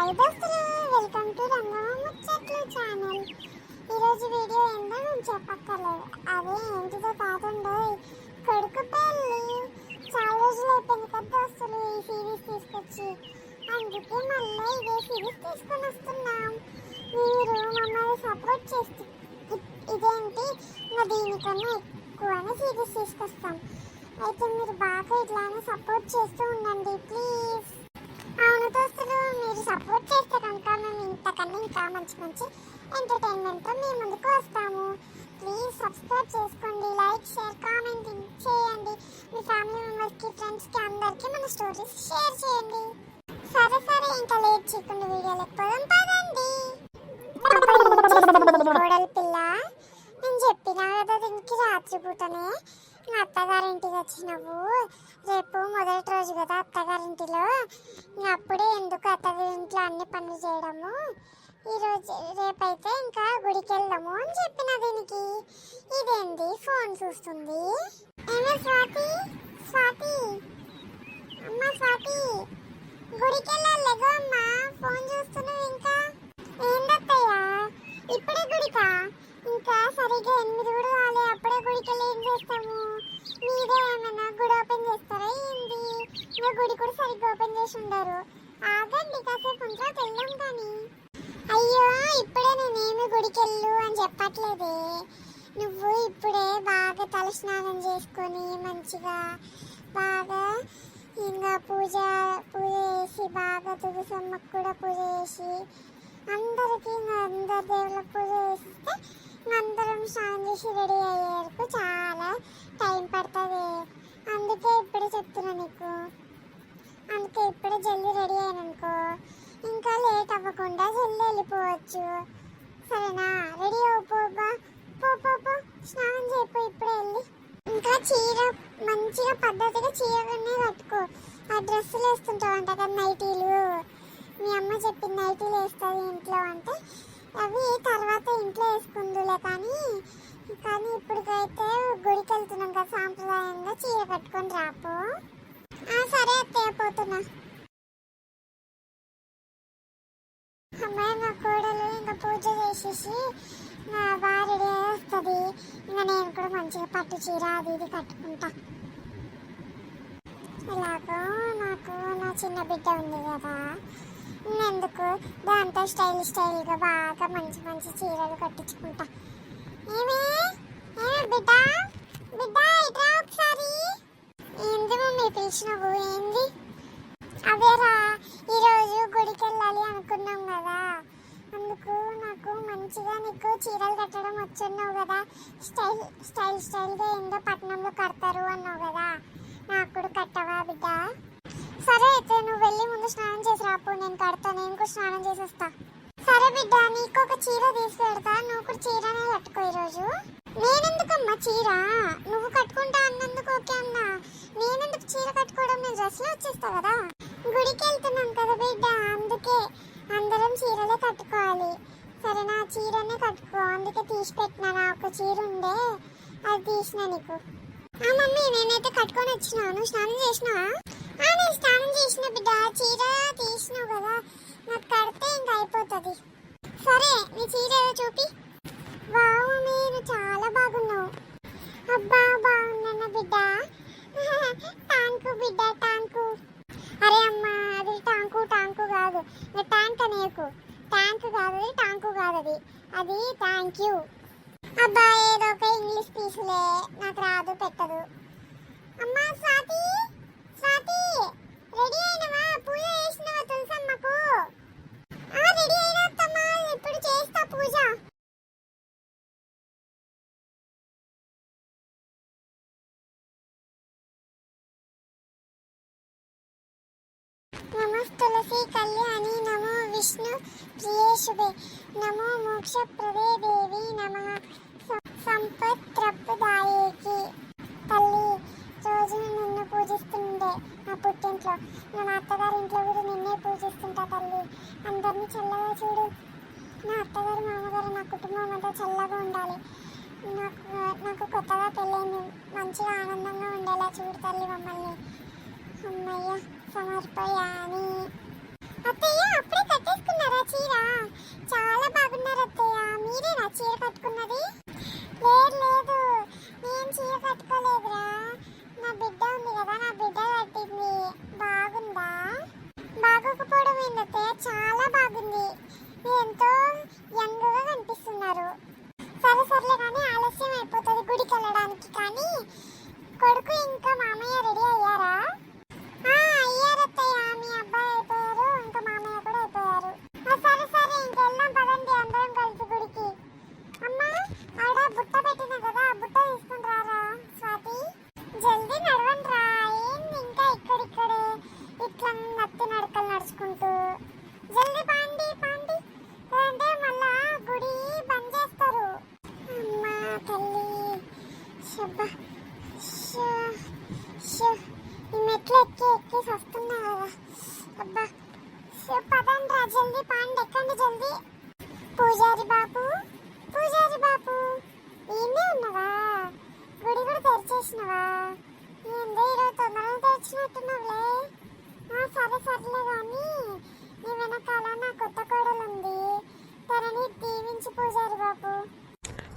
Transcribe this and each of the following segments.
Hi దోస్తులు, welcome to Rangamma ముచ్చట్లు channel. ఈరోజు వీడియో ఏందో నేను చెప్పక్కర్లేదు. అదే ఏంటిదో కాదండో కొడుకు పెళ్ళి. చాలా రోజులు అయిపోయింది కదా దోస్తులు ఈ సిరీస్ తీసుకొచ్చి. అందుకే మళ్ళీ ఇదే సిరీస్ తీసుకొని వస్తున్నాం. మీరు మమ్మల్ని సపోర్ట్ చేస్తే ఇదేంటి ఇంకా దీనికన్నా ఎక్కువనే సిరీస్ తీసుకొస్తాం. అయితే మీరు బాగా ఇట్లానే సపోర్ట్ చేస్తూ ఉండండి ప్లీజ్. అవును దోస్తులు, మీరు సపోర్ట్ చేస్తే కనుక మేము ఇంతకన్నా ఇంకా మంచి మంచి ఎంటర్టైన్మెంట్తో మీ ముందుకు వస్తాము. ప్లీజ్ సబ్స్క్రైబ్ చేసుకోండి, లైక్ షేర్ కామెంట్ చేయండి. మీ ఫ్యామిలీ మెంబర్స్కి ఫ్రెండ్స్కి అందరికీ మన స్టోరీస్ షేర్ చేయండి. సరే సరే, ఇంకా లేట్ చేయకుండా వీడియోలోకి పోదాం పదండి. కోడలి పిల్ల, నేను చెప్పినా కదా దీనికి రాత్రిపూటనే అత్తగారింటికి వచ్చినావు. రేపు మొదటి రోజు కదా అత్తగారింటిలో, అప్పుడే ఎందుకు అత్తగారింట్లో అన్ని పనులు చేయడము, ఈరోజు రేపైతే ఇంకా గుడికి వెళ్దాము అని చెప్పిన దీనికి. ఇదేంది ఫోన్ చూస్తుంది? ఏమే స్వాతి, స్వాతి, అమ్మ స్వాతి, గుడికి వెళ్ళాలేగో అమ్మ, ఫోన్ చూస్తున్నావు ఇంకా. ఏందత్తయ్యా ఇప్పుడే గుడికా? ఇంకా సరిగ్గా 8 కూడా రాలే, అప్పుడే గుడికి వెళ్ళి ఏం చేస్తాము? మీరే ఏమైనా గుడి ఓపెన్ చేస్తారా ఏంది? ఇంకా గుడి కూడా సరిగ్గా ఓపెన్ చేసి ఉండరు. ఆగండి కాసేపు ఉంటే వెళ్దాం కానీ. అయ్యో ఇప్పుడే నేనేమి గుడికి వెళ్ళు అని చెప్పట్లేదే. నువ్వు ఇప్పుడే బాగా తలస్నానం చేసుకొని మంచిగా బాగా ఇంకా పూజ చేసి బాగా తులసమ్మకు కూడా పూజ చేసి అందరికి అందరి దేవుళ్ళకి పూజ చేస్తే అందరం స్నానం చేసి రెడీ అయ్యే వరకు చాలా టైం పడుతుంది. అందుకే ఇప్పుడే చెప్తున్నా నీకు. అందుకే ఇప్పుడే జల్దీ రెడీ అయ్యాననుకో ఇంకా లేట్ అవ్వకుండా జల్దీ వెళ్ళిపోవచ్చు. సరేనా? రెడీ అవ్వబోబా, పో స్నానం చేయపో ఇప్పుడే వెళ్ళి. ఇంకా చీర మంచిగా పద్ధతిగా చీరగానే కట్టుకో. ఆ డ్రెస్సులు వేస్తుంటావంట కదా నైటీలు, మీ అమ్మ చెప్పింది నైటీలు వేస్తుంది ఇంట్లో అంటే, అవి తర్వాత ఇంట్లో వేసుకుందులే కానీ ఇప్పటికైతే గుడికి వెళ్తున్నాం కదా సాంప్రదాయంగా చీర కట్టుకొని రాపో. సరే అత్తయ్య పోతున్నా. అమ్మాయి నా కోడలు ఇంకా పూజ చేసేసి బాగా రెడీ అయ్యి వస్తుంది. ఇంకా నేను కూడా మంచిగా పట్టు చీర అది ఇది కట్టుకుంటా. ఇలాగో నాకు నా చిన్న బిడ్డ ఉంది కదా, ఎందుకు దాంతో స్టైల్గా బాగా మంచి మంచి చీరలు కట్టించుకుంటా. ఏమే బిడ్డ బిడ్డ ఇట్రా ఒకసారి. ఏంది మమ్మీ పిలిచినావు? ఏంది? అదేరా, ఈరోజు గుడికి వెళ్ళాలి అనుకున్నాం కదా, అందుకు నాకు మంచిగా నీకు చీరలు కట్టడం వచ్చున్నావు కదా, స్టైల్గా ఏందో పట్నంలో కడతారు అన్నావు కదా, నాకు కూడా కట్టవా బిడ్డ? సరే అయితే నువ్వు వెళ్ళి ముందు స్నానం చేసి రాపు, నేను కడతా. నేను కూడా స్నానం చేసి వస్తా. సరే బిడ్డ, నీకు ఒక చీర తీసి పెడతా, నువ్వు కూడా చీరనే కట్టుకో ఈరోజు. నేనెందుకమ్మా చీర? నువ్వు కట్టుకుంటా అన్నందుకు ఓకే అన్నా. నేనెందుకు చీర కట్టుకోవడం? నేను డ్రెస్లో వచ్చేస్తా కదా. గుడికి వెళ్తున్నాం కదా బిడ్డ, అందుకే అందరం చీరలే కట్టుకోవాలి. సరేనా? చీరనే కట్టుకో. అందుకే తీసి పెట్టినా, ఒక చీర ఉండే అది తీసిన నీకు. మమ్మీ నేనైతే కట్టుకొని వచ్చినావు. నువ్వు స్నానం చేసినావా? నేను స్నానం చేసిన బిడ్డ, చీర తీసినావు కదా, నాకు కడితే ఇంకా అయిపోతుంది. సరే నీ చీర ఏదో చూపి. వావ్, మీరు చాలా బాగున్నావు. అబ్బా బాగున్నా బిడ్డ. టాంకు బిడ్డ, టాంకు. అరే అమ్మా, అది టాంకు కాదు, ట్యాంక్ అనేకు. ట్యాంక్ కాదు అది, టాంకు కాదు అది, అది థ్యాంక్ యూ. అబ్బా ఏదో ఒక ఇంగ్లీష్ పీసులే, నాకు రాదు పెట్టదు. అమ్మా స్వాతి, స్వాతి రెడీ అయినవా? పూజ చేసినవా తులసమ్మకు? రెడీ అయినా అత్తమ్మా, ఇప్పుడు చేస్తా పూజ. నమో తులసి కళ్యాణి, నమో విష్ణు ప్రియేశుభే, నమో మోక్ష ప్రదే దేవి, నమః సంపత్ప్రదాయేకి. తల్లి, రోజు నిన్ను పూజిస్తుండే నా పుట్టింట్లో, నా అత్తగారింట్లో కూడా నిన్నే పూజిస్తుంటా తల్లి. అందరినీ చల్లగా చూడు. నా అత్తగారు మామగారు నా కుటుంబం అంతా చల్లగా ఉండాలి. నాకు కొత్తగా పెళ్ళైంది, మంచిగా ఆనందంగా ఉండేలా చూడు తల్లి మమ్మల్ని. అమ్మయ్య సమర్పయామి. అత్తయ్య అప్పుడే కట్టేసుకో. బాగుంది. మీరు ఎంతో యంగ్గా కనిపిస్తున్నారు. సరే సర్లే కానీ ఆలస్యం అయిపోతుంది గుడికి వెళ్ళడానికి. కానీ కొడుకు ఇంకా మామయ్య రెడీ అయ్యారా? అయ్యారు అత్తయ్య. మీ అబ్బాయి అయిపోయారు, ఇంకా మామయ్య కూడా అయిపోయారు. సరే సరే ఇంకెళ్దాం పదండి అందరం కలిసి గుడికి. అమ్మా ఆడ బుట్ట పెట్టిన కదా, బుట్ట తీసుకుని రారా స్వాతి. జల్దీ నడవండి రా. ఏంది ఇంకా ఇక్కడిక్కడే ఇట్లా నత్తి నడకలు నడుచుకుంటూ. జల్దీ పాండి పాండి, అంటే మళ్ళా గుడి బంద్ చేస్తారు. అమ్మా తల్లి శబ్బా ఈ మెట్లు ఎక్కి ఎక్కి వస్తున్నా కదా. అబ్బా పదండి రా జల్దీ పాండి, ఎక్కండి జల్దీ. పూజారి బాబు, పూజారి బాబు ఏమే ఉన్నావా? గుడి కూడా తెరిచేసినవా? ఏందో ఈరోజు తొందరగా తెరిచినట్టున్నావులే. సరే సర్లే కానీ నీ వెనకాల నా కొత్త కోడలు ఉంది, తనని దీవించి పూజారి బాబు.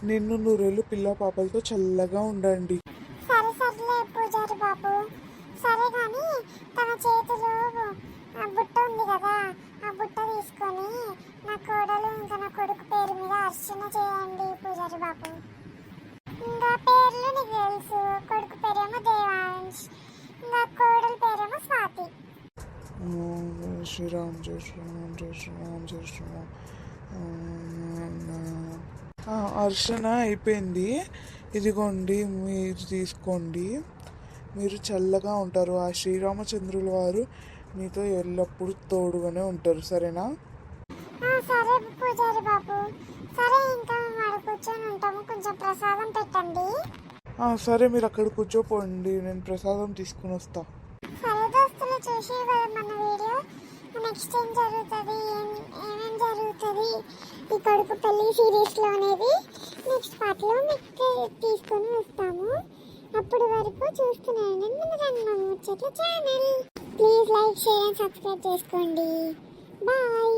నిన్ను నూరేళ్ళు పిల్ల పాపలతో చల్లగా ఉండండి. సరే సర్లే పూజారి బాబు. సరే కానీ తన చేతిలో బుట్ట ఉంది కదా, ఆ బుట్ట తీసుకొని నా కోడలు ఇంకా నా కొడుకు పేరు మీద అర్చన చేయండి పూజారి బాబు. ఇంకా పేర్లు నీకు తెలుసు, కొడుకు పేరేమో దేవాంశ్, ఇంకా కోడలు పేరేమో స్వాతి. శ్రీరామ్ జయ శ్రీరామ్ జయ శ్రీరామ్ జయ శ్రీరామ్. అర్చన అయిపోయింది, ఇదిగోండి మీరు తీసుకోండి. మీరు చల్లగా ఉంటారు. ఆ శ్రీరామచంద్రుల వారు మీతో ఎల్లప్పుడూ తోడుగానే ఉంటారు. సరేనా? సరే పూజారి బాబు. సరే ఇంకా మేము కూర్చొని ఉంటాము, కొంచెం ప్రసాదం పెట్టండి. సరే మీరు అక్కడ కూర్చోపోండి, నేను ప్రసాదం తీసుకుని వస్తా. సరే దోస్తులు, చూసి మన వీడియో నెక్స్ట్ ఏం జరుగుతుంది, ఏమేం జరుగుతుంది ఈ కొడుకు పెళ్లి సిరీస్లో అనేది నెక్స్ట్ పార్ట్లో మీకు తీసుకొని వస్తాము. అప్పటి వరకు చూస్తున్నాను మన రంగం ముచ్చట్ల channel. Please like, share and subscribe చేసుకోండి. బాయ్.